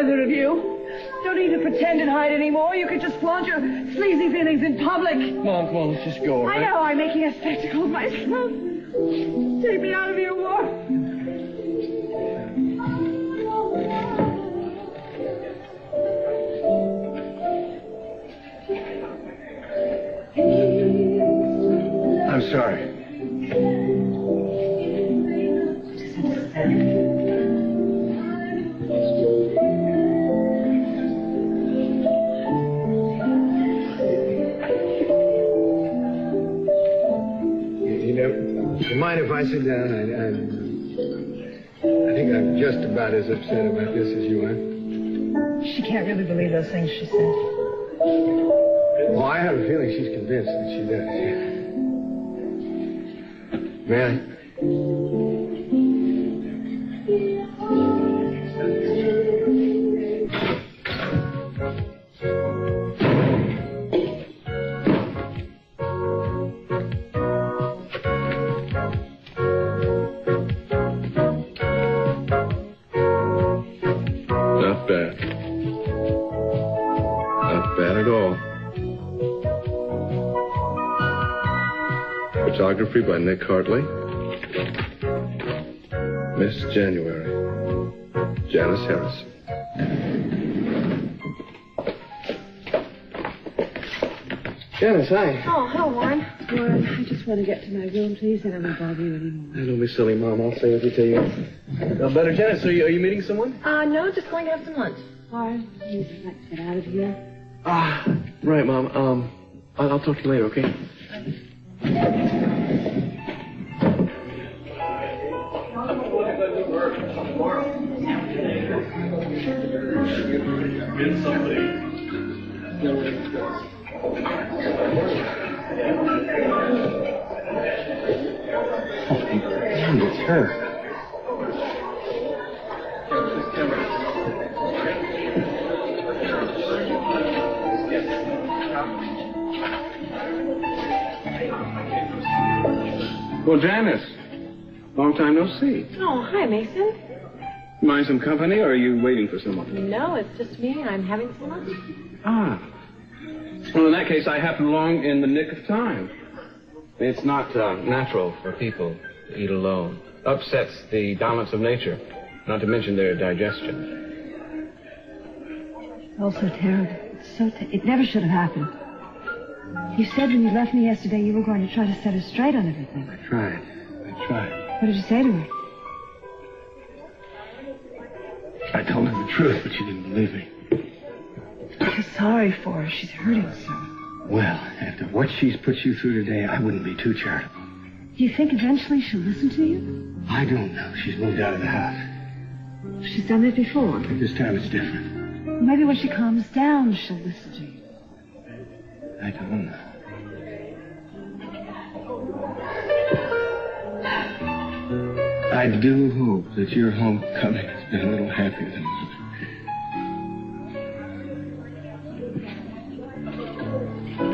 either of you. Don't need to pretend and hide anymore. You could just flaunt your sleazy feelings in public. Mom, come on, let's just go, all right? I know I'm making a spectacle of myself. Take me out of here, War. I'm sorry. You mind if I sit down? I think I'm just about as upset about this as you are. She can't really believe those things she said. Oh, I have a feeling she's convinced that she does. May I? Not bad. Not bad at all. Photography by Nick Hartley. Miss January. Janice Harrison. Janice, hi. Oh, hello, Warren. Warren, I just want to get to my room, please, and I won't bother you anymore. Don't be silly, Mom. I'll stay with you till you... No better, Janice. Are you meeting someone? No, just going to have some lunch. Warren, you'd like to get out of here? Right, Mom. I'll talk to you later, okay? Damn, it's her. Well, Janice, long time no see. Oh, hi, Mason. Mind some company, or are you waiting for someone? No, it's just me. I'm having some lunch. Well, in that case, I happen along in the nick of time. It's not natural for people to eat alone. Upsets the balance of nature, not to mention their digestion. Oh, so terrible. It never should have happened. You said when you left me yesterday you were going to try to set her straight on everything. I tried. What did you say to her? I told her the truth, but she didn't believe me. I'm sorry for her. She's hurting so. Well, after what she's put you through today, I wouldn't be too charitable. Do you think eventually she'll listen to you? I don't know. She's moved out of the house. She's done it before. But this time it's different. Maybe when she calms down, she'll listen to you. I don't know. I do hope that your homecoming has been a little happier than mine.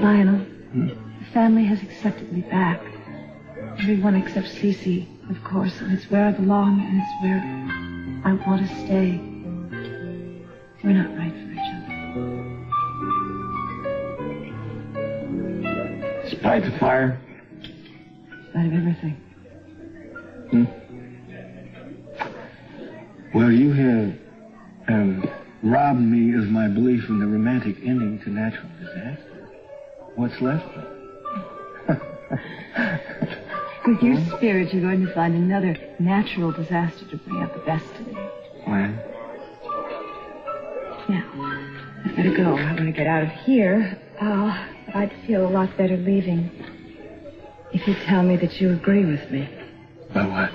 Lionel, the family has accepted me back. Everyone except Cece, of course, and it's where I belong, and it's where I want to stay. We're not right for each other. Despite the fire? In spite of everything. Well, you have robbed me of my belief in the romantic ending to natural disaster. What's left? With your spirit, you're going to find another natural disaster to bring out the best in you. When? Now, I've got to go. I want to get out of here. I'd feel a lot better leaving if you tell me that you agree with me. About what?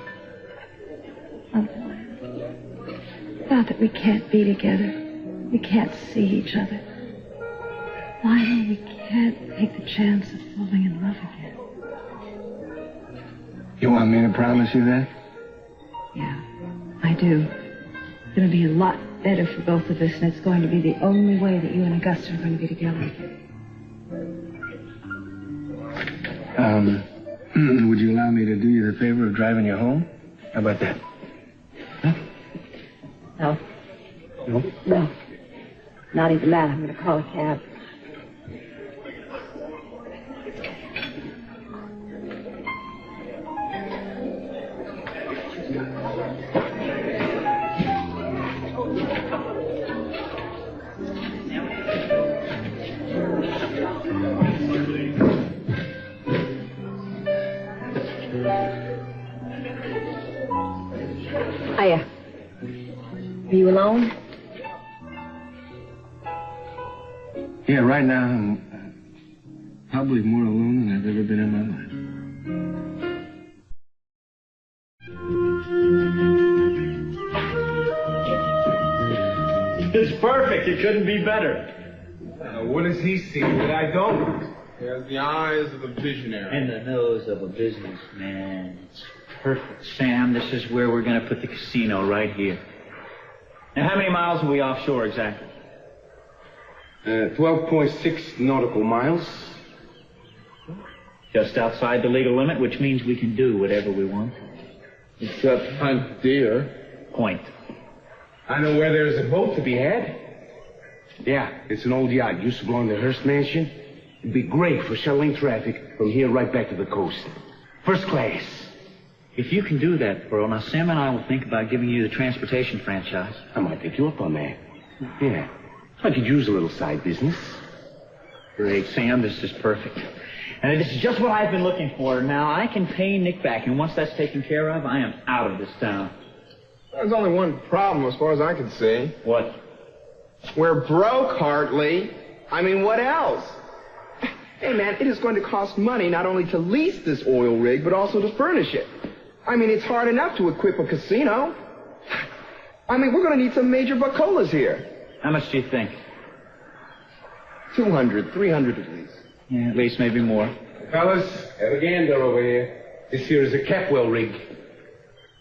About that we can't be together. We can't see each other. Why we can't take the chance of falling in love again. You want me to promise you that? Yeah, I do. It's going to be a lot better for both of us, and it's going to be the only way that you and Augusta are going to be together again. Would you allow me to do you the favor of driving you home? How about that? Huh? No. No? No. Not even that. I'm going to call a cab. Hiya. Are you alone? Yeah, right now I'm probably more alone than I've ever been in my life. It's perfect. It couldn't be better. What does he see that I don't? He has the eyes of a visionary. And the nose of a businessman. It's perfect. Sam, this is where we're going to put the casino, right here. Now, how many miles are we offshore exactly? 12.6 nautical miles. Just outside the legal limit, which means we can do whatever we want. Except hunt deer. Point. I know where there's a boat to be had. Yeah, it's an old yacht. Used to belong to Hearst Mansion. It'd be great for shuttling traffic from here right back to the coast. First class. If you can do that, Pearl, now Sam and I will think about giving you the transportation franchise. I might take you up on that. Yeah. I could use a little side business. Great, Sam, this is perfect. And this is just what I've been looking for. Now, I can pay Nick back, and once that's taken care of, I am out of this town. There's only one problem as far as I can see. What? We're broke, Hartley. I mean, what else? Hey, man, it is going to cost money not only to lease this oil rig, but also to furnish it. I mean, it's hard enough to equip a casino. I mean, we're going to need some major buccolas here. How much do you think? 200, 300 at least. Yeah, at least, maybe more. Fellas, have a gander over here. This here is a Capwell rig.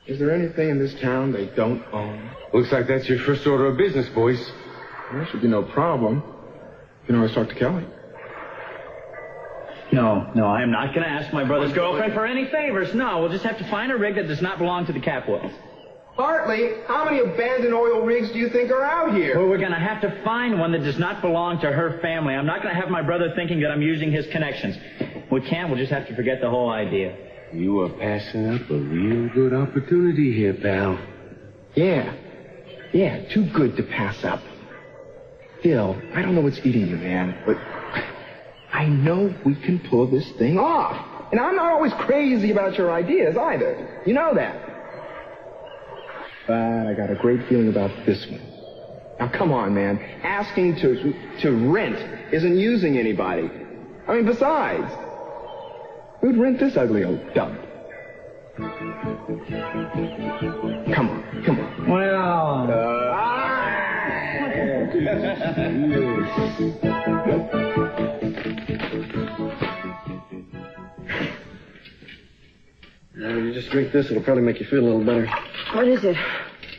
Is there anything in this town they don't own? Looks like that's your first order of business, boys. Well, there should be no problem. You can always talk to Kelly. No, I am not going to ask my brother's girlfriend for any favors. No, we'll just have to find a rig that does not belong to the Capwells. Hartley, how many abandoned oil rigs do you think are out here? Well, we're going to have to find one that does not belong to her family. I'm not going to have my brother thinking that I'm using his connections. We can't. We'll just have to forget the whole idea. You are passing up a real good opportunity here, pal. Yeah, too good to pass up. Bill, I don't know what's eating you, man, but I know we can pull this thing off. And I'm not always crazy about your ideas either. You know that. But I got a great feeling about this one. Now, come on, man. Asking to rent isn't using anybody. I mean, besides, who'd rent this ugly old dump? Come on. Well... You just drink this, it'll probably make you feel a little better. What is it?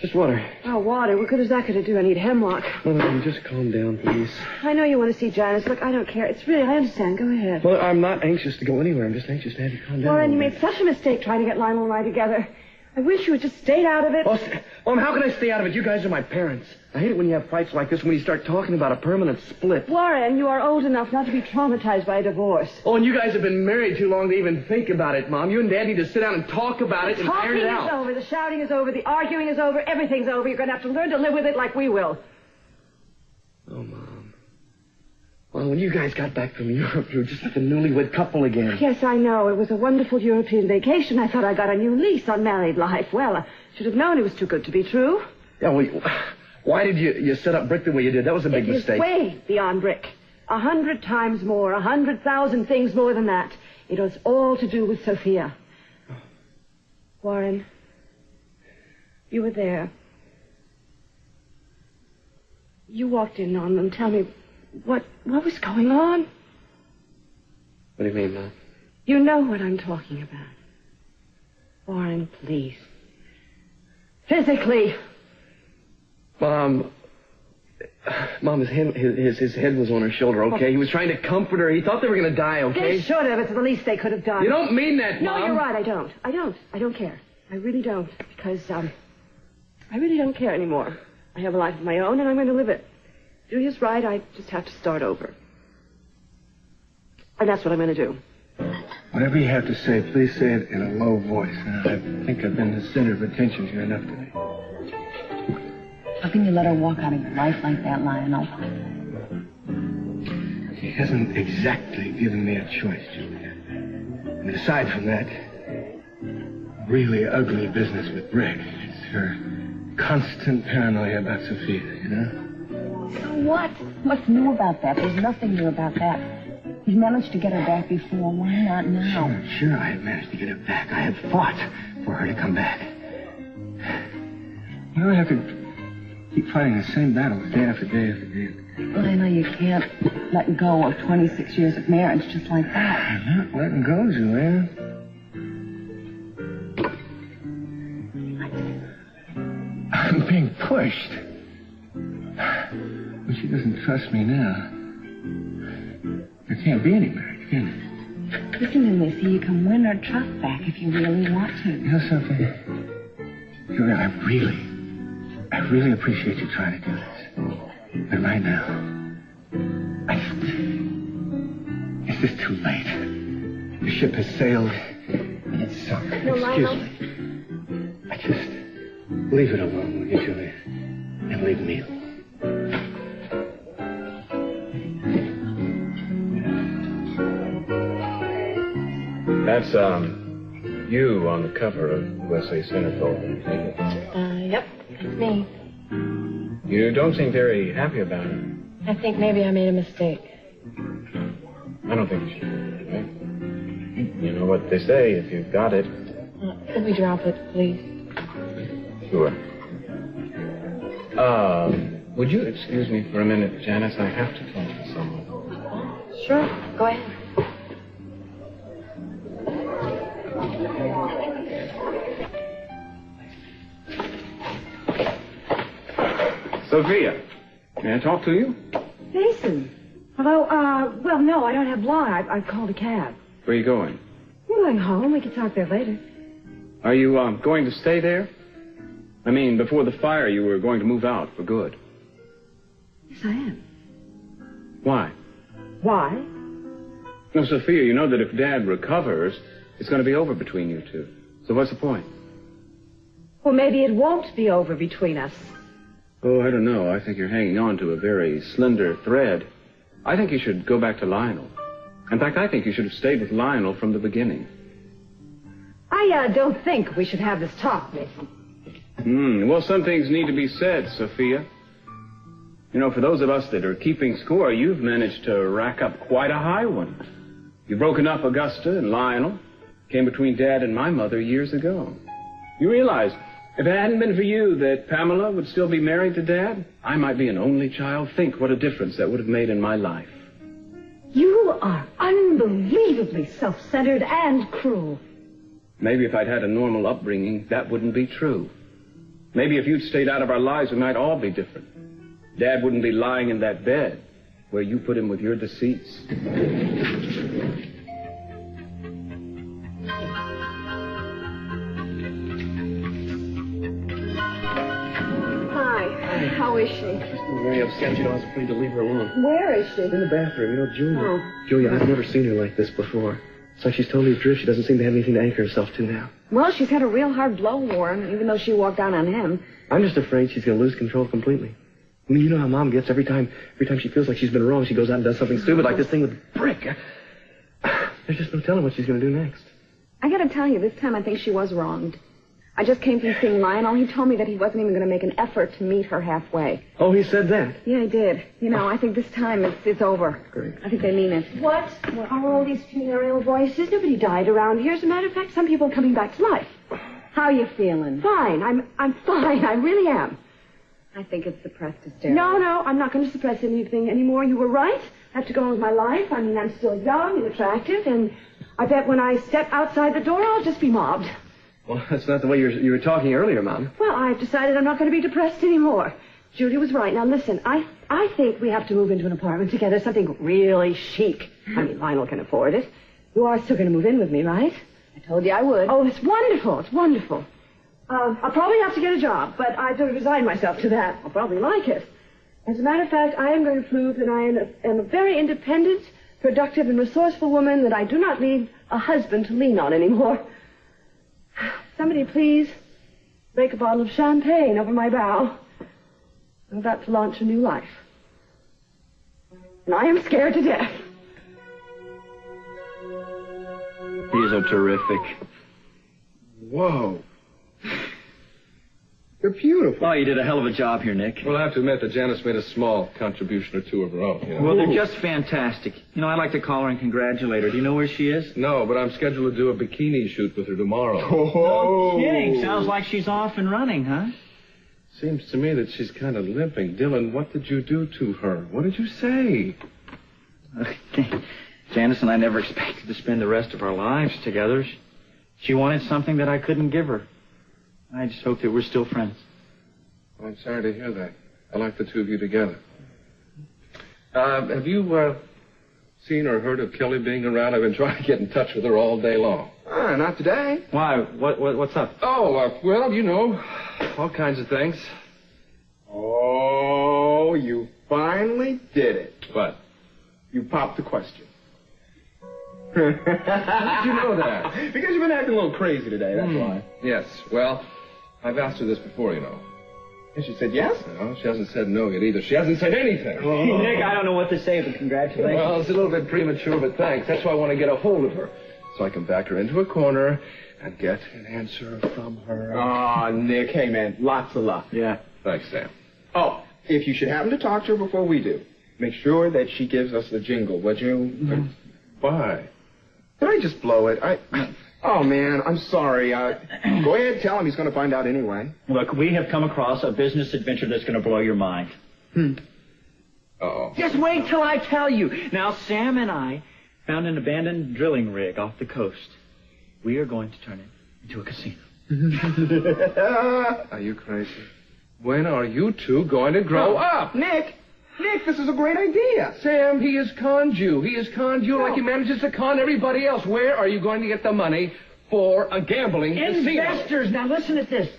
Just water. Oh, water. What good is that going to do? I need hemlock. No, just calm down, please. I know you want to see Janice. Look, I don't care. It's really, I understand. Go ahead. Well, I'm not anxious to go anywhere. I'm just anxious to have you calm down. Warren, you made such a mistake trying to get Lionel and I together. I wish you had just stayed out of it. Well, how can I stay out of it? You guys are my parents. I hate it when you have fights like this, when you start talking about a permanent split. Warren, you are old enough not to be traumatized by a divorce. Oh, and you guys have been married too long to even think about it, Mom. You and Dad need to sit down and talk about it and iron it out. Talking is over. The shouting is over. The arguing is over. Everything's over. You're going to have to learn to live with it like we will. Oh, Mom. Well, when you guys got back from Europe, you were just like a newlywed couple again. Yes, I know. It was a wonderful European vacation. I thought I got a new lease on married life. Well, I should have known it was too good to be true. Yeah, well, why did you set up Brick the way you did? That was a big mistake. It is way beyond Brick. 100 times more, 100,000 things more than that. It was all to do with Sophia. Warren, you were there. You walked in on them. Tell me, what was going on? What do you mean, Mom? You know what I'm talking about. Warren, please. Physically. Mom, his head was on her shoulder, okay? He was trying to comfort her. He thought they were going to die, okay? They should have. It's the least they could have done. You don't mean that, Mom. No, you're right. I don't care. I really don't. Because, I really don't care anymore. I have a life of my own, and I'm going to live it. Julia's right. I just have to start over. And that's what I'm going to do. Whatever you have to say, please say it in a low voice. I think I've been the center of attention here enough today. How can you let her walk out of your life like that, Lionel? She hasn't exactly given me a choice, Julia. And aside from that, really ugly business with Rick. It's her constant paranoia about Sophia, you know? So what? What's new about that? There's nothing new about that. He's managed to get her back before. Why not now? Sure, I have managed to get her back. I have fought for her to come back. You know, I have to keep fighting the same battles day after day after day. Lionel, you can't let go of 26 years of marriage just like that. I'm not letting go, Julia. I'm being pushed. When she doesn't trust me now, there can't be any marriage, can there? Listen to me, see, you can win her trust back if you really want to. You know something? Julia, I really appreciate you trying to do this. But right now, it's just too late. The ship has sailed and it's sunk. No, Lionel. Excuse me. I just leave it alone, will you, Julia? And leave me alone. That's, you on the cover of USA Centerfold. Yep, that's me. You don't seem very happy about it. I think maybe I made a mistake. I don't think you should. Right? You know what they say, if you've got it. Could we drop it, please? Sure. Would you excuse me for a minute, Janice? I have to talk to someone. Sure, go ahead. Sophia, may I talk to you? Jason. Hello, well, no, I don't have long. I've called a cab. Where are you going? We're going home. We can talk there later. Are you, going to stay there? I mean, before the fire, you were going to move out for good. Yes, I am. Why? Why? No, Sophia, you know that if Dad recovers, it's going to be over between you two. So what's the point? Well, maybe it won't be over between us. Oh, I don't know. I think you're hanging on to a very slender thread. I think you should go back to Lionel. In fact, I think you should have stayed with Lionel from the beginning. I don't think we should have this talk, Mason. Well, some things need to be said, Sophia. You know, for those of us that are keeping score, you've managed to rack up quite a high one. You've broken up Augusta and Lionel. Came between Dad and my mother years ago. You realize, if it hadn't been for you, that Pamela would still be married to Dad? I might be an only child. Think what a difference that would have made in my life. You are unbelievably self-centered and cruel. Maybe if I'd had a normal upbringing, that wouldn't be true. Maybe if you'd stayed out of our lives, we might all be different. Dad wouldn't be lying in that bed where you put him with your deceits. How is she? She's very upset. You know, I was afraid to leave her alone. Where is she? In the bathroom. You know, Julia. Oh. Julia, I've never seen her like this before. It's like she's totally adrift. She doesn't seem to have anything to anchor herself to now. Well, she's had a real hard blow, Warren, even though she walked down on him. I'm just afraid she's going to lose control completely. I mean, you know how Mom gets every time she feels like she's been wrong, she goes out and does something stupid like this thing with the brick. There's just no telling what she's going to do next. I gotta tell you, this time I think she was wronged. I just came from seeing Lionel. He told me that he wasn't even going to make an effort to meet her halfway. Oh, he said that? Yeah, he did. You know, I think this time it's over. Great. I think they mean it. What? What are all these funereal voices? Nobody died around here. As a matter of fact, some people are coming back to life. How are you feeling? Fine. I'm fine. I really am. I think it's suppressed hysteria. No, I'm not going to suppress anything anymore. You were right. I have to go on with my life. I mean, I'm still young and attractive, and I bet when I step outside the door, I'll just be mobbed. Well, that's not the way you were talking earlier, Mom. Well, I've decided I'm not going to be depressed anymore. Julia was right. Now, listen, I think we have to move into an apartment together, something really chic. I mean, Lionel can afford it. You are still going to move in with me, right? I told you I would. Oh, it's wonderful. It's wonderful. I'll probably have to get a job, but I've resigned myself to that. I'll probably like it. As a matter of fact, I am going to prove that I am a very independent, productive, and resourceful woman, that I do not need a husband to lean on anymore. Somebody please break a bottle of champagne over my bow. I'm about to launch a new life. And I am scared to death. These are terrific. Whoa. They're beautiful. Oh, you did a hell of a job here, Nick. Well, I have to admit that Janice made a small contribution or two of her own. You know? Well, they're just fantastic. You know, I'd like to call her and congratulate her. Do you know where she is? No, but I'm scheduled to do a bikini shoot with her tomorrow. Oh, kidding. Sounds like she's off and running, huh? Seems to me that she's kind of limping. Dylan, what did you do to her? What did you say? Janice and I never expected to spend the rest of our lives together. She wanted something that I couldn't give her. I just hope that we're still friends. Well, I'm sorry to hear that. I like the two of you together. Have you seen or heard of Kelly being around? I've been trying to get in touch with her all day long. Not today. Why? What's up? Oh, well, you know, all kinds of things. Oh, you finally did it. What? You popped the question. How did you know that? Because you've been acting a little crazy today, that's why. Yes, well, I've asked her this before, you know. And she said yes? No, she hasn't said no yet either. She hasn't said anything. Oh. Nick, I don't know what to say, but congratulations. Well, it's a little bit premature, but thanks. That's why I want to get a hold of her, so I can back her into a corner and get an answer from her. Oh, Nick, hey, man, lots of luck. Yeah. Thanks, Sam. Oh, if you should happen to talk to her before we do, make sure that she gives us the jingle, would you? Why? Did I just blow it? Oh, man, I'm sorry. Go ahead, tell him. He's going to find out anyway. Look, we have come across a business adventure that's going to blow your mind. Uh-oh. Just wait till I tell you. Now, Sam and I found an abandoned drilling rig off the coast. We are going to turn it into a casino. Are you crazy? When are you two going to grow up? Nick, this is a great idea. Sam, he has conned you. He has conned you like he manages to con everybody else. Where are you going to get the money for a gambling casino? Investors! Now listen to this.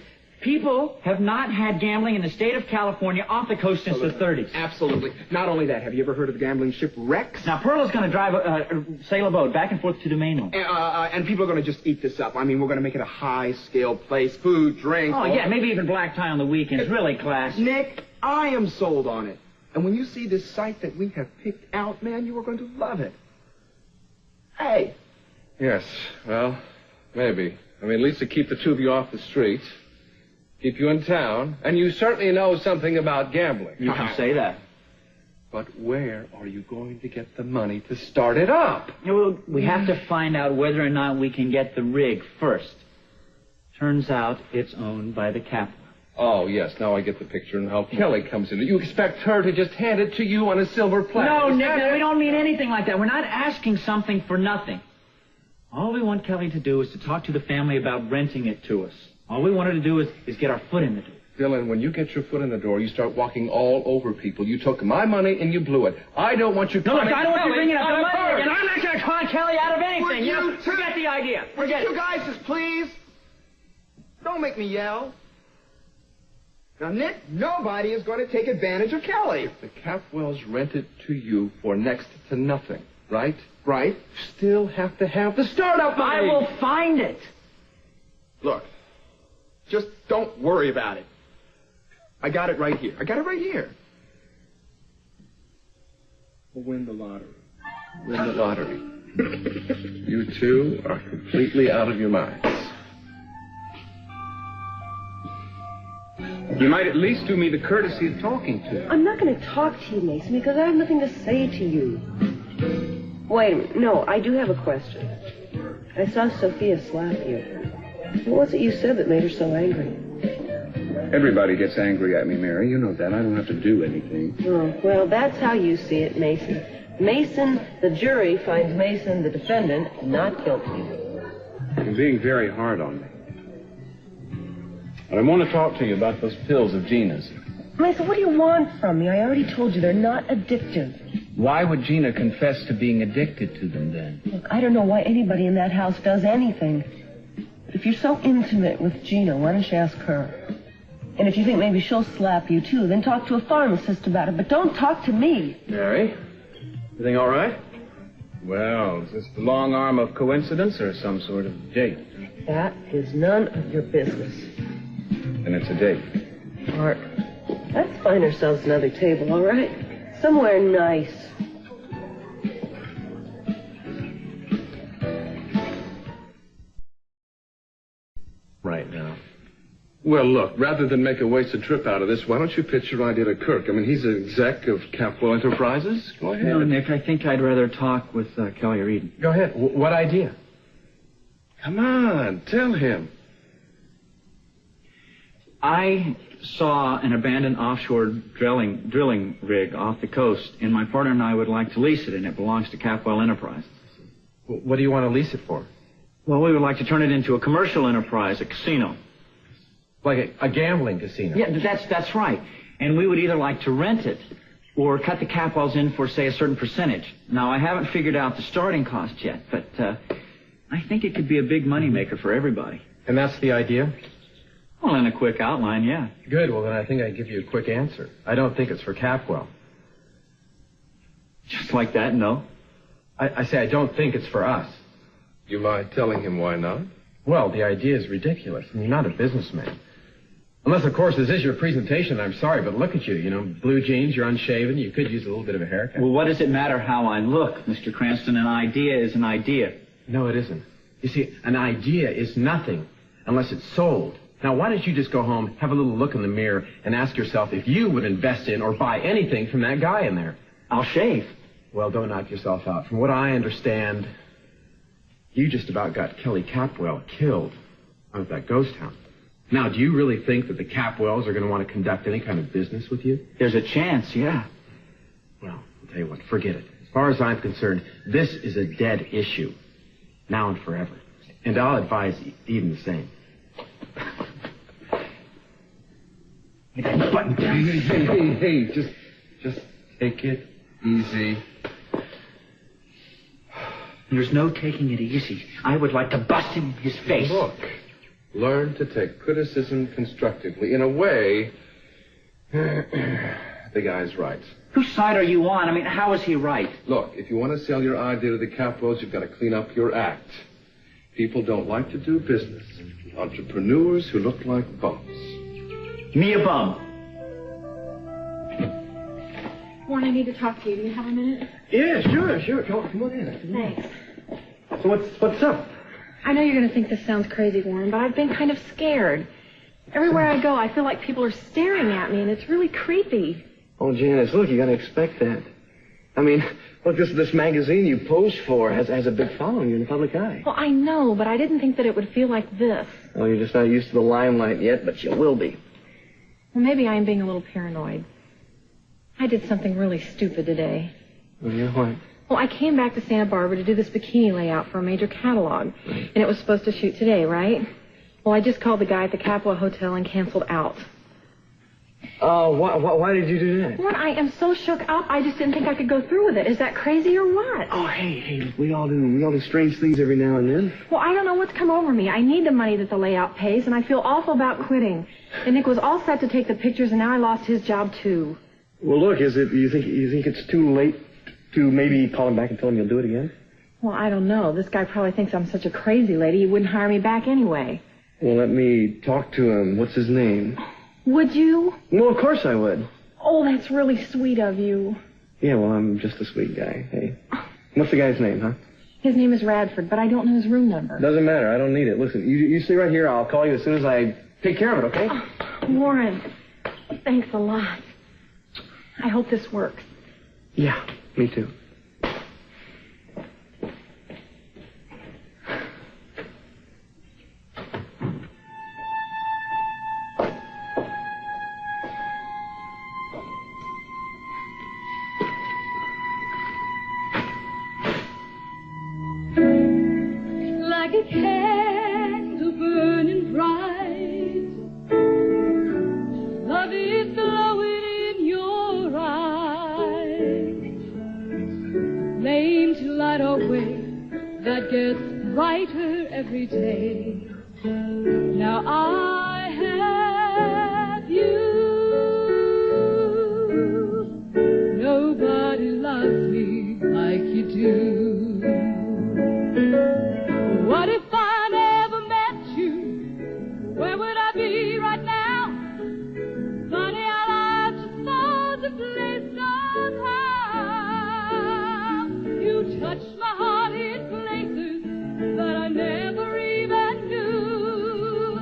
People have not had gambling in the state of California off the coast since the 30s. Absolutely. Not only that, have you ever heard of the gambling ship Rex? Now, Pearl is going to sail a boat back and forth to the mainland. And people are going to just eat this up. I mean, we're going to make it a high-scale place. Food, drink. Oh, yeah, maybe even black tie on the weekends. Really classy. Nick, I am sold on it. And when you see this site that we have picked out, man, you are going to love it. Hey. Yes, well, maybe. I mean, at least to keep the two of you off the streets. Keep you in town, and you certainly know something about gambling. You can say that. But where are you going to get the money to start it up? Well, we have to find out whether or not we can get the rig first. Turns out it's owned by the Kaplan. Oh, yes, now I get the picture and how Kelly comes in. You expect her to just hand it to you on a silver platter? No, Nick, we don't mean anything like that. We're not asking something for nothing. All we want Kelly to do is to talk to the family about renting it to us. All we want her to do is get our foot in the door. Dylan, when you get your foot in the door, you start walking all over people. You took my money and you blew it. I don't want you... No, look, I don't want you bringing up the money again. First. I'm not going to con Kelly out of anything. You know, forget the idea. Forget it. You guys just please don't make me yell. Now, Nick, nobody is going to take advantage of Kelly. The Capwells rent it to you for next to nothing, right? Right. You still have to have the startup money. I will find it. Look, just don't worry about it. I got it right here. We'll win the lottery. Win the lottery. You two are completely out of your minds. You might at least do me the courtesy of talking to her. I'm not going to talk to you, Mason, because I have nothing to say to you. Wait a minute. No, I do have a question. I saw Sophia slap you. What was it you said that made her so angry? Everybody gets angry at me, Mary. You know that. I don't have to do anything. Oh, well, that's how you see it, Mason. Mason, the jury, finds Mason, the defendant, not guilty. You're being very hard on me. But I want to talk to you about those pills of Gina's. Mason, what do you want from me? I already told you they're not addictive. Why would Gina confess to being addicted to them, then? Look, I don't know why anybody in that house does anything. if you're so intimate with Gina, why don't you ask her? And if you think maybe she'll slap you, too, then talk to a pharmacist about it. But don't talk to me. Mary, everything all right? Well, is this the long arm of coincidence or some sort of date? That is none of your business. Then it's a date. Mark, let's find ourselves another table, all right? Somewhere nice. Right now. Well, look, rather than make a wasted trip out of this, why don't you pitch your idea to Kirk? I mean, he's an exec of Capwell Enterprises. Go ahead. No, Nick, I think I'd rather talk with Kelly or Eden. Go ahead. What idea? Come on, tell him. I saw an abandoned offshore drilling rig off the coast, and my partner and I would like to lease it, and it belongs to Capwell Enterprises. What do you want to lease it for? Well, we would like to turn it into a commercial enterprise, a casino. Like a gambling casino? Yeah, that's right. And we would either like to rent it or cut the Capwells in for, say, a certain percentage. Now, I haven't figured out the starting cost yet, but I think it could be a big moneymaker for everybody. And that's the idea? Well, in a quick outline, yeah. Good. Well, then I think I give you a quick answer. I don't think it's for Capwell. Just like that, no. I say I don't think it's for us. You mind telling him why not? Well, the idea is ridiculous. I mean, you're not a businessman. Unless, of course, this is your presentation. I'm sorry, but look at you. You know, blue jeans, you're unshaven. You could use a little bit of a haircut. Well, what does it matter how I look, Mr. Cranston? An idea is an idea. No, it isn't. You see, an idea is nothing unless it's sold. Now, why don't you just go home, have a little look in the mirror, and ask yourself if you would invest in or buy anything from that guy in there? I'll shave. Well, don't knock yourself out. From what I understand, you just about got Kelly Capwell killed out of that ghost town. Now, do you really think that the Capwells are going to want to conduct any kind of business with you? There's a chance, yeah. Well, I'll tell you what, forget it. As far as I'm concerned, this is a dead issue, now and forever. And I'll advise Eden the same. Hey, just take it easy. There's no taking it easy. I would like to bust him in his face. Look, learn to take criticism constructively. In a way, the guy's right. Whose side are you on? I mean, how is he right? Look, if you want to sell your idea to the Capwells, you've got to clean up your act. People don't like to do business. Entrepreneurs who look like bums. Me a bum. Warren, I need to talk to you. Do you have a minute? Yeah, sure. Come on in. Thanks. So what's up? I know you're going to think this sounds crazy, Warren, but I've been kind of scared. Everywhere I go, I feel like people are staring at me, and it's really creepy. Oh, Janice, look, you got to expect that. I mean, look, this magazine you posed for has a big following in the public eye. Well, I know, but I didn't think that it would feel like this. Well, you're just not used to the limelight yet, but you will be. Well, maybe I am being a little paranoid. I did something really stupid today. Oh, yeah, what? Well, I came back to Santa Barbara to do this bikini layout for a major catalog, and it was supposed to shoot today, right? Well, I just called the guy at the Capwell Hotel and canceled out. Why did you do that? Warren, I am so shook up, I just didn't think I could go through with it. Is that crazy or what? Oh, hey, we all do strange things every now and then. Well, I don't know what's come over me. I need the money that the layout pays, and I feel awful about quitting. And Nick was all set to take the pictures, and now I lost his job, too. Well, look, you think it's too late to maybe call him back and tell him you'll do it again? Well, I don't know. This guy probably thinks I'm such a crazy lady, he wouldn't hire me back anyway. Well, let me talk to him. What's his name? Would you? Well, of course I would. Oh, that's really sweet of you. Yeah, well, I'm just a sweet guy. Hey. What's the guy's name, huh? His name is Radford, but I don't know his room number. Doesn't matter. I don't need it. Listen, you stay right here. I'll call you as soon as I take care of it, okay? Oh, Warren, thanks a lot. I hope this works. Yeah, me too. Like a candle burning bright, love is glowing in your eyes, flame to light our way that gets brighter every day. Now I have you. Nobody loves me like you do. What if I never met you? Where would I be right now? Funny how life just falls in place somehow. You touched my heart in places that I never even knew.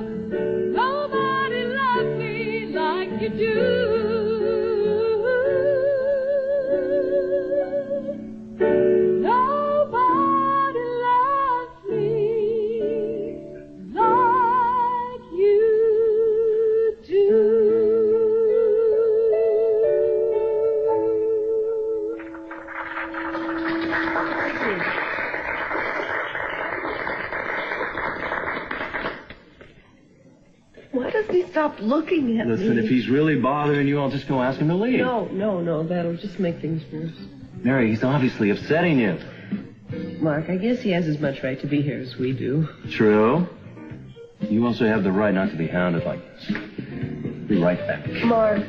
Nobody loved me like you do. Nobody loves me like you do. Why does he stop looking at me? Listen, if he's really bothering you, I'll just go ask him to leave. No, that'll just make things worse. Mary, he's obviously upsetting you. Mark, I guess he has as much right to be here as we do. True. You also have the right not to be hounded like this. Be right back. Mark,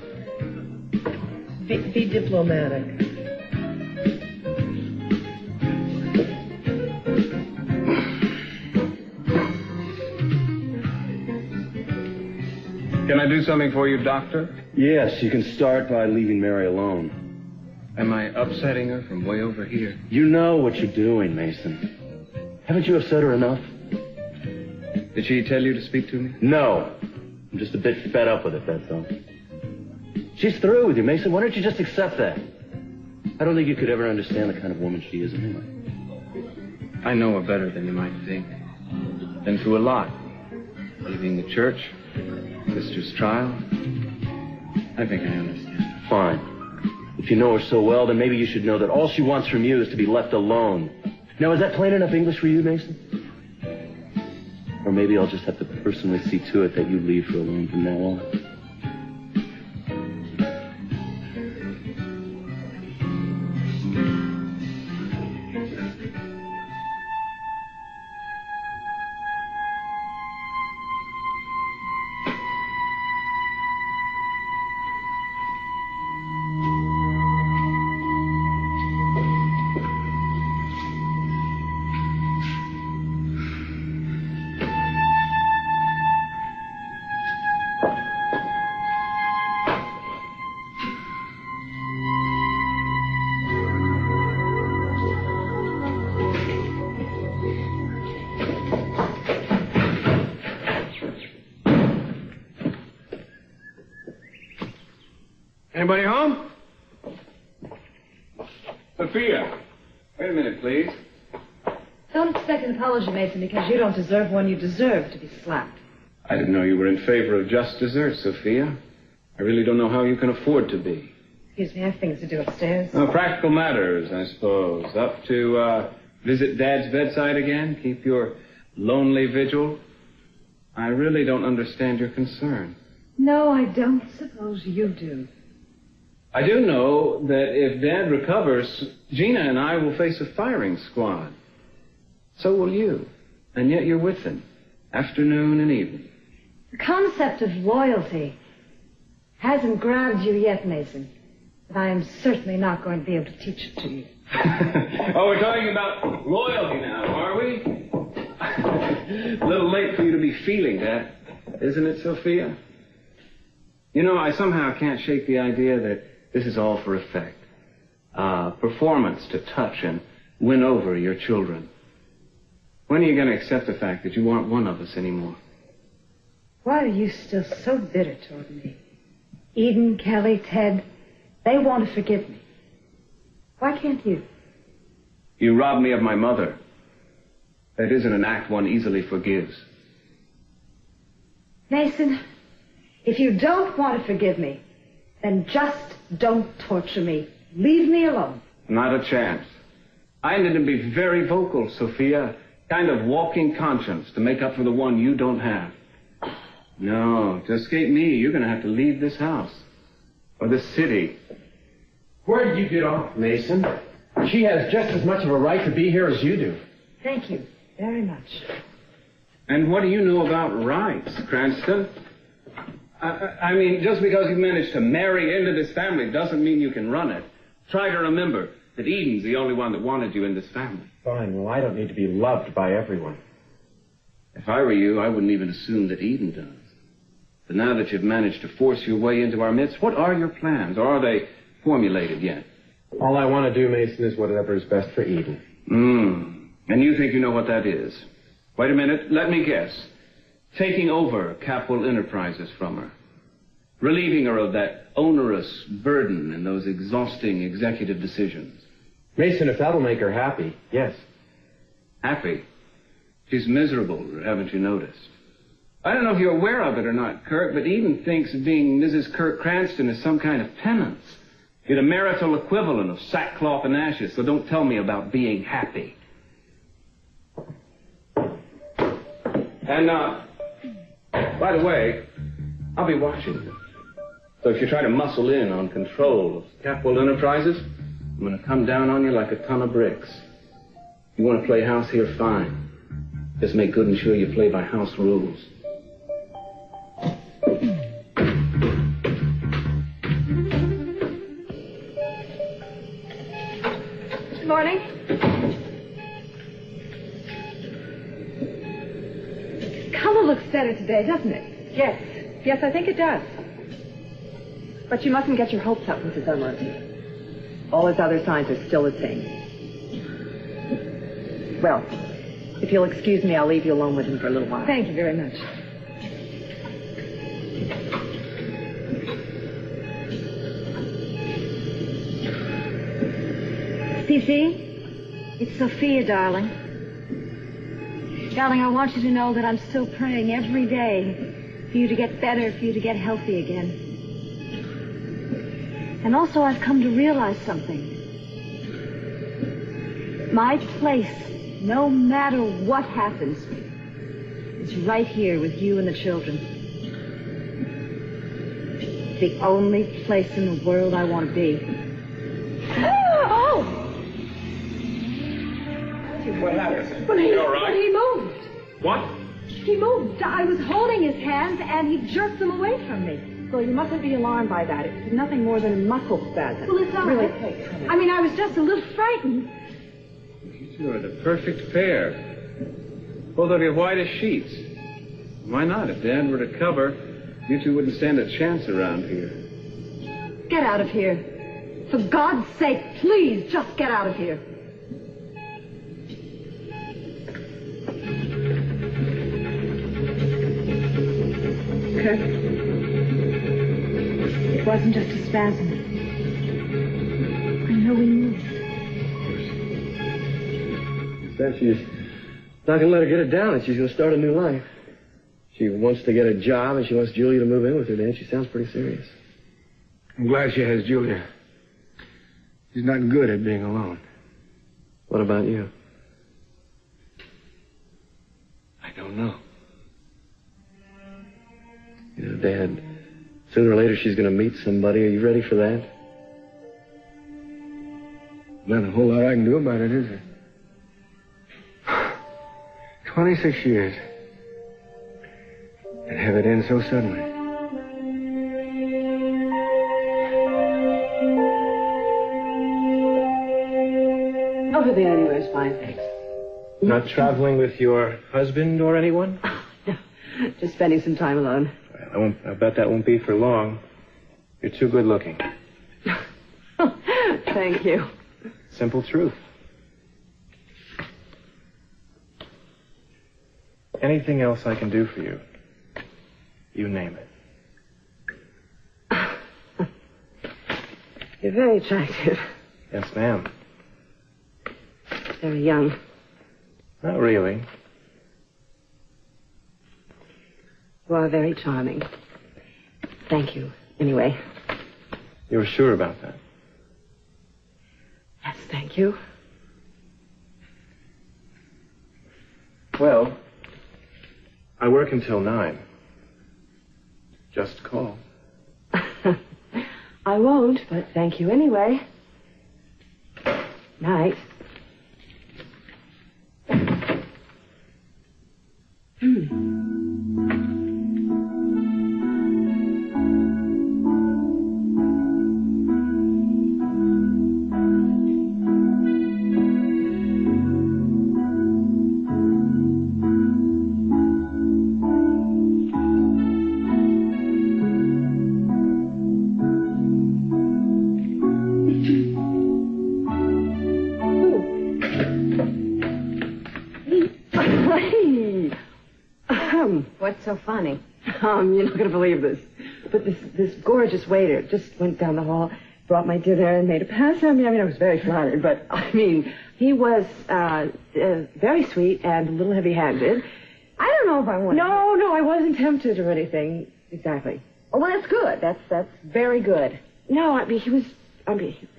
be diplomatic. Can I do something for you, Doctor? Yes, you can start by leaving Mary alone. Am I upsetting her from way over here? You know what you're doing, Mason. Haven't you upset her enough? Did she tell you to speak to me? No. I'm just a bit fed up with it, that's all. She's through with you, Mason. Why don't you just accept that? I don't think you could ever understand the kind of woman she is anyway. I know her better than you might think. Been through a lot. Leaving the church, sister's trial. I think I understand. Fine. If you know her so well, then maybe you should know that all she wants from you is to be left alone. Now, is that plain enough English for you, Mason? Or maybe I'll just have to personally see to it that you leave her alone from now on. Anybody home? Sophia, wait a minute, please. Don't expect an apology, Mason, because you don't deserve one. You deserve to be slapped. I didn't know you were in favor of just desserts, Sophia. I really don't know how you can afford to be. Excuse me, I have things to do upstairs. Oh, practical matters, I suppose. Up to visit Dad's bedside again? Keep your lonely vigil? I really don't understand your concern. No, I don't suppose you do. I do know that if Dad recovers, Gina and I will face a firing squad. So will you. And yet you're with him, afternoon and evening. The concept of loyalty hasn't grabbed you yet, Mason. But I am certainly not going to be able to teach it to you. Oh, we're talking about loyalty now, are we? A little late for you to be feeling that, isn't it, Sophia? You know, I somehow can't shake the idea that this is all for effect. Performance to touch and win over your children. When are you going to accept the fact that you aren't one of us anymore? Why are you still so bitter toward me? Eden, Kelly, Ted, they want to forgive me. Why can't you? You robbed me of my mother. That isn't an act one easily forgives. Mason, if you don't want to forgive me, then just don't torture me. Leave me alone. Not a chance. I need to be very vocal, Sophia. Kind of walking conscience to make up for the one you don't have. No, to escape me, you're going to have to leave this house. Or this city. Where did you get off, Mason? She has just as much of a right to be here as you do. Thank you very much. And what do you know about rights, Cranston? I mean, just because you've managed to marry into this family doesn't mean you can run it. Try to remember that Eden's the only one that wanted you in this family. Fine, well, I don't need to be loved by everyone. If I were you, I wouldn't even assume that Eden does. But now that you've managed to force your way into our midst, what are your plans? Or are they formulated yet? All I want to do, Mason, is whatever is best for Eden. And you think you know what that is? Wait a minute, let me guess. Taking over Capwell Enterprises from her. Relieving her of that onerous burden and those exhausting executive decisions. Mason, if that'll make her happy, yes. Happy? She's miserable, haven't you noticed? I don't know if you're aware of it or not, Kirk, but Eden thinks being Mrs. Kirk Cranston is some kind of penance. You're the marital equivalent of sackcloth and ashes, so don't tell me about being happy. And, by the way, I'll be watching you. So if you try to muscle in on control of Capwell Enterprises, I'm going to come down on you like a ton of bricks. You want to play house here, fine. Just make good and sure you play by house rules. Good morning. Color looks better today, doesn't it? Yes. Yes, I think it does. But you mustn't get your hopes up, Mrs. Dunlop. All his other signs are still the same. Well, if you'll excuse me, I'll leave you alone with him for a little while. Thank you very much. Cece, it's Sophia, darling. Darling, I want you to know that I'm still praying every day for you to get better, for you to get healthy again. And also I've come to realize something. My place, no matter what happens, is right here with you and the children. The only place in the world I want to be. Oh! What happened? Well, You all right? he moved. What? He moved. I was holding his hands, and he jerked them away from me. Well, you mustn't be alarmed by that. It's nothing more than a muscle spasm. Well, it's all really right. takes. I mean, I was just a little frightened. You two are the perfect pair. Both of you white as sheets. Why not? If Dad were to cover, you two wouldn't stand a chance around here. Get out of here. For God's sake, please, just get out of here. Kirk, it wasn't just a spasm. I know we moved. Said she's not going to let her get it down and she's going to start a new life. She wants to get a job and she wants Julia to move in with her, Dad. She sounds pretty serious. I'm glad she has Julia. She's not good at being alone. What about you? I don't know. You know, Dad, sooner or later she's going to meet somebody. Are you ready for that? Not a whole lot I can do about it, is there? 26 years. And have it end so suddenly. Over there anyway is fine, thanks. Not traveling with your husband or anyone? Just spending some time alone. I bet that won't be for long. You're too good looking. Thank you. Simple truth. Anything else I can do for you? You name it. You're very attractive. Yes, ma'am. Very young. Not really. You are very charming. Thank you, anyway. You're sure about that? Yes, thank you. Well, I work until 9. Just call. I won't, but thank you anyway. Night. What's so funny? You're not going to believe this. But this gorgeous waiter just went down the hall, brought my dinner, and made a pass on me. I mean, I was very flattered, but, I mean, he was very sweet and a little heavy-handed. I don't know if I want No, I wasn't tempted or anything. Exactly. Oh, well, that's good. That's very good. No, I mean,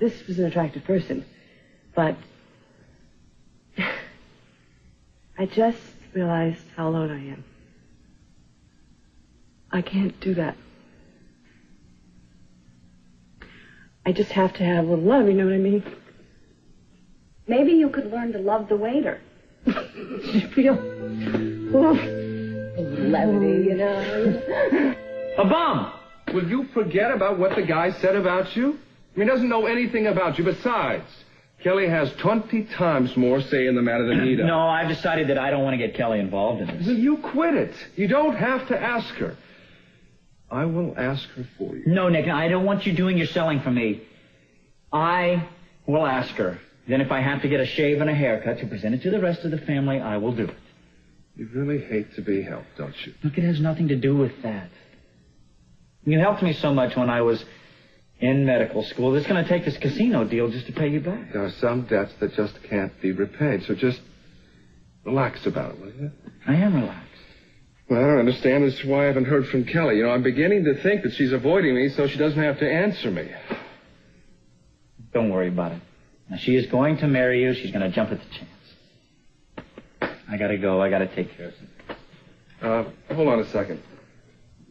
this was an attractive person. But I just realized how alone I am. I can't do that. I just have to have a little love, you know what I mean? Maybe you could learn to love the waiter. You feel levity, you know. A bum! Will you forget about what the guy said about you? I mean, he doesn't know anything about you. Besides, Kelly has 20 times more say in the matter than he does. No, I've decided that I don't want to get Kelly involved in this. Then you quit it. You don't have to ask her. I will ask her for you. No, Nick, I don't want you doing your selling for me. I will ask her. Then if I have to get a shave and a haircut to present it to the rest of the family, I will do it. You really hate to be helped, don't you? Look, it has nothing to do with that. You helped me so much when I was in medical school. It's going to take this casino deal just to pay you back. There are some debts that just can't be repaid, so just relax about it, will you? I am relaxed. Well, I don't understand. That's why I haven't heard from Kelly. You know, I'm beginning to think that she's avoiding me so she doesn't have to answer me. Don't worry about it. Now, she is going to marry you. She's going to jump at the chance. I got to go. I got to take care of something. Hold on a second.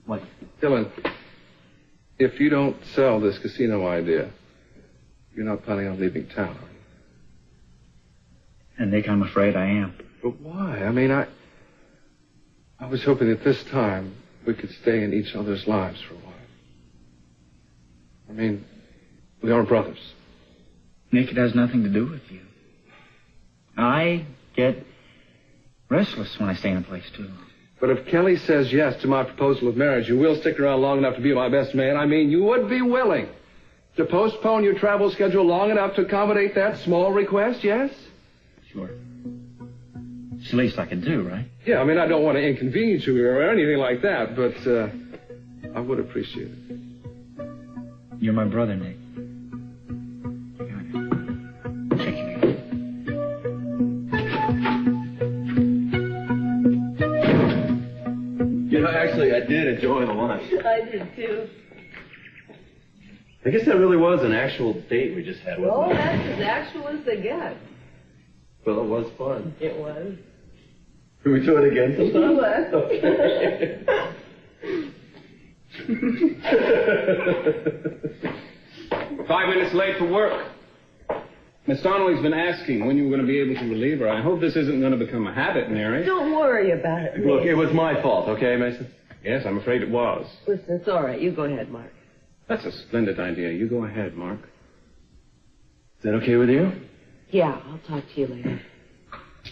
What? Dylan, if you don't sell this casino idea, you're not planning on leaving town, are you? And Nick, I'm afraid I am. But why? I mean, I was hoping that this time we could stay in each other's lives for a while. I mean, we are brothers. Nick, it has nothing to do with you. I get restless when I stay in a place too long. But if Kelly says yes to my proposal of marriage, you will stick around long enough to be my best man. I mean, you would be willing to postpone your travel schedule long enough to accommodate that small request, yes? Sure. It's the least I can do, right? Yeah, I mean, I don't want to inconvenience you or anything like that, but I would appreciate it. You're my brother, Nick. You know, actually, I did enjoy the lunch. I did, too. I guess that really was an actual date we just had, wasn't Oh, it? that's as actual as they get. Well, it was fun. It was. Can we do it again sometime? Okay. 5 minutes late for work. Miss Donnelly's been asking when you were going to be able to relieve her. I hope this isn't going to become a habit, Mary. Don't worry about it. Look, it was my fault, okay, Mason? Yes, I'm afraid it was. Listen, it's all right. You go ahead, Mark. That's a splendid idea. You go ahead, Mark. Is that okay with you? Yeah, I'll talk to you later.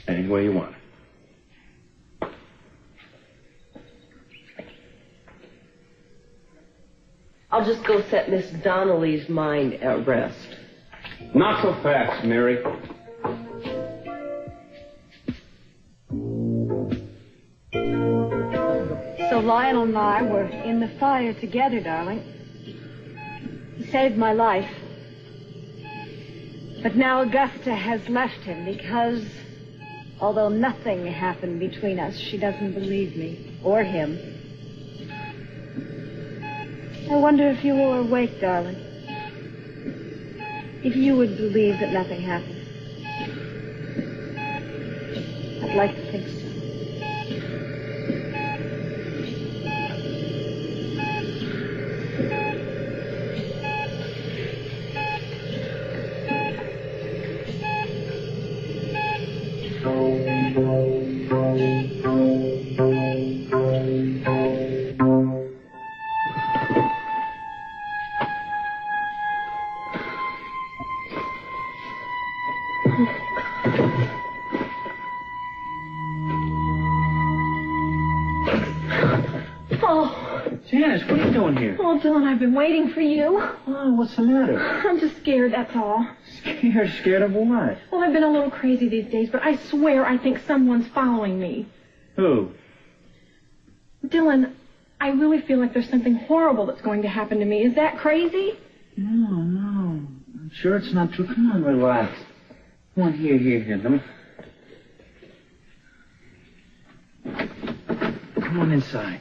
Any way you want. I'll just go set Miss Donnelly's mind at rest. Not so fast, Mary. So Lionel and I were in the fire together, darling. He saved my life. But now Augusta has left him because, although nothing happened between us, she doesn't believe me or him. I wonder if you were awake, darling. If you would believe that nothing happened. I'd like to think so. Janice, what are you doing here? Oh, Dylan, I've been waiting for you. Oh, what's the matter? I'm just scared, that's all. Scared? Scared of what? Well, I've been a little crazy these days, but I swear I think someone's following me. Who? Dylan, I really feel like there's something horrible that's going to happen to me. Is that crazy? No. I'm sure it's not true. Come on, relax. Come on, here. Let me... Come on inside.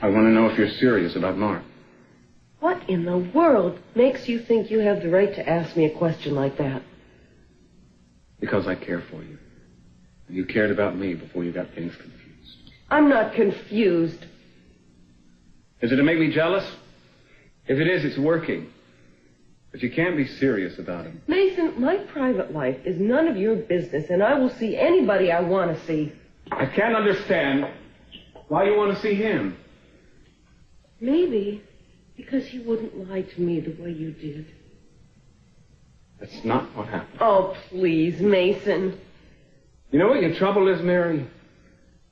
I want to know if you're serious about Mark. What in the world makes you think you have the right to ask me a question like that? Because I care for you. You cared about me before you got things confused. I'm not confused. Is it to make me jealous? If it is, it's working. But you can't be serious about him. Mason, my private life is none of your business, and I will see anybody I want to see. I can't understand why you want to see him. Maybe because he wouldn't lie to me the way you did. That's not what happened. Oh, please, Mason. You know what your trouble is, Mary?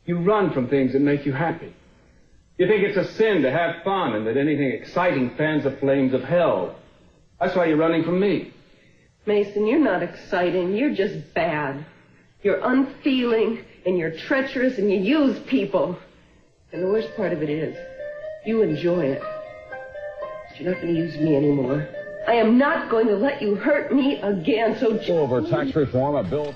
You run from things that make you happy. You think it's a sin to have fun and that anything exciting fans the flames of hell. That's why you're running from me. Mason, you're not exciting. You're just bad. You're unfeeling, and you're treacherous, and you use people. And the worst part of it is, you enjoy it. But you're not going to use me anymore. I am not going to let you hurt me again, so... Over tax reform, a bill...